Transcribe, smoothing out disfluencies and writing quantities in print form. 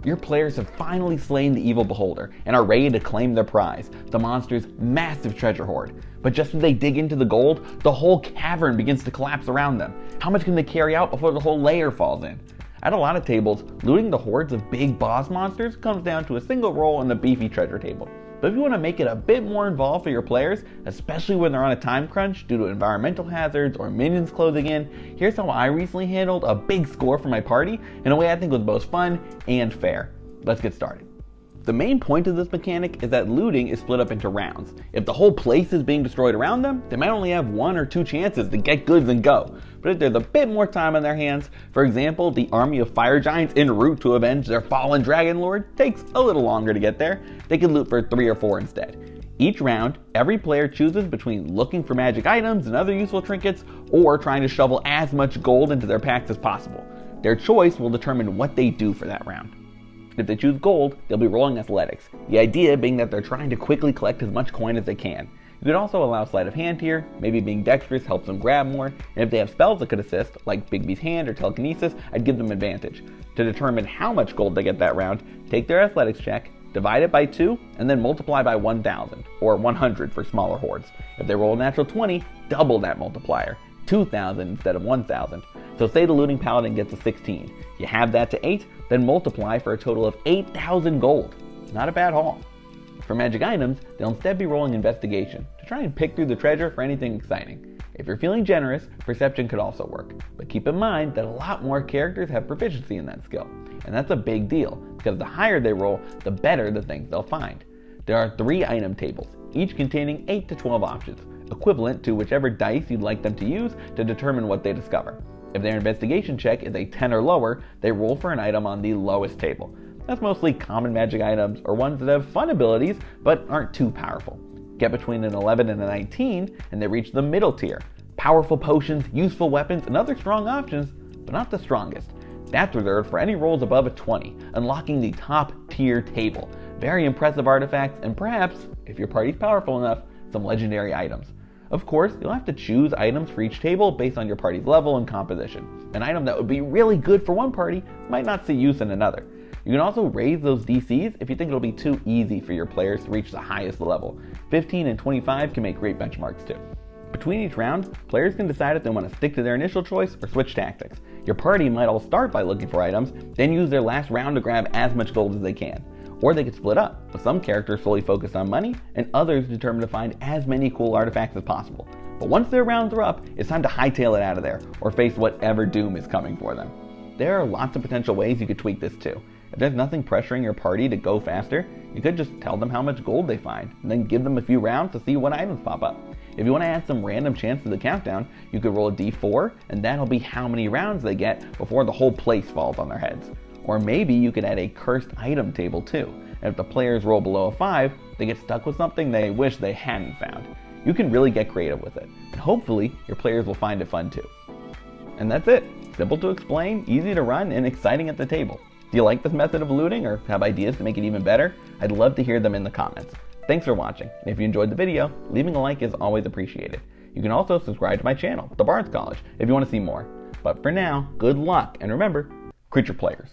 Your players have finally slain the evil beholder and are ready to claim their prize, the monster's massive treasure hoard. But just as they dig into the gold, the whole cavern begins to collapse around them. How much can they carry out before the whole lair falls in? At a lot of tables, looting the hordes of big boss monsters comes down to a single roll on the beefy treasure table. But if you want to make it a bit more involved for your players, especially when they're on a time crunch due to environmental hazards or minions closing in, here's how I recently handled a big score for my party in a way I think was both fun and fair. Let's get started. The main point of this mechanic is that looting is split up into rounds. If the whole place is being destroyed around them, they might only have 1 or 2 chances to get goods and go. But if there's a bit more time on their hands, for example, the army of fire giants en route to avenge their fallen dragon lord takes a little longer to get there, they can loot for 3 or 4 instead. Each round, every player chooses between looking for magic items and other useful trinkets, or trying to shovel as much gold into their packs as possible. Their choice will determine what they do for that round. If they choose gold, they'll be rolling athletics, the idea being that they're trying to quickly collect as much coin as they can. You could also allow sleight of hand here, maybe being dexterous helps them grab more, and if they have spells that could assist, like Bigby's Hand or Telekinesis, I'd give them advantage. To determine how much gold they get that round, take their athletics check, divide it by 2, and then multiply by 1,000, or 100 for smaller hordes. If they roll a natural 20, double that multiplier, 2,000 instead of 1,000. So say the looting paladin gets a 16. You have that to 8, then multiply for a total of 8,000 gold. Not a bad haul. For magic items, they'll instead be rolling investigation to try and pick through the treasure for anything exciting. If you're feeling generous, perception could also work. But keep in mind that a lot more characters have proficiency in that skill. And that's a big deal, because the higher they roll, the better the things they'll find. There are 3 item tables, each containing 8 to 12 options, equivalent to whichever dice you'd like them to use to determine what they discover. If their investigation check is a 10 or lower, they roll for an item on the lowest table. That's mostly common magic items or ones that have fun abilities but aren't too powerful. Get between an 11 and a 19 and they reach the middle tier. Powerful potions, useful weapons, and other strong options, but not the strongest. That's reserved for any rolls above a 20, unlocking the top tier table. Very impressive artifacts and perhaps, if your party's powerful enough, some legendary items. Of course, you'll have to choose items for each table based on your party's level and composition. An item that would be really good for one party might not see use in another. You can also raise those DCs if you think it'll be too easy for your players to reach the highest level. 15 and 25 can make great benchmarks too. Between each round, players can decide if they want to stick to their initial choice or switch tactics. Your party might all start by looking for items, then use their last round to grab as much gold as they can. Or they could split up, with some characters fully focused on money, and others determined to find as many cool artifacts as possible. But once their rounds are up, it's time to hightail it out of there, or face whatever doom is coming for them. There are lots of potential ways you could tweak this too. If there's nothing pressuring your party to go faster, you could just tell them how much gold they find, and then give them a few rounds to see what items pop up. If you want to add some random chance to the countdown, you could roll a d4, and that'll be how many rounds they get before the whole place falls on their heads. Or maybe you could add a cursed item table too, and if the players roll below a 5, they get stuck with something they wish they hadn't found. You can really get creative with it, and hopefully your players will find it fun too. And that's it. Simple to explain, easy to run, and exciting at the table. Do you like this method of looting or have ideas to make it even better? I'd love to hear them in the comments. Thanks for watching, and if you enjoyed the video, leaving a like is always appreciated. You can also subscribe to my channel, The Bard's College, if you want to see more. But for now, good luck, and remember, crit your players.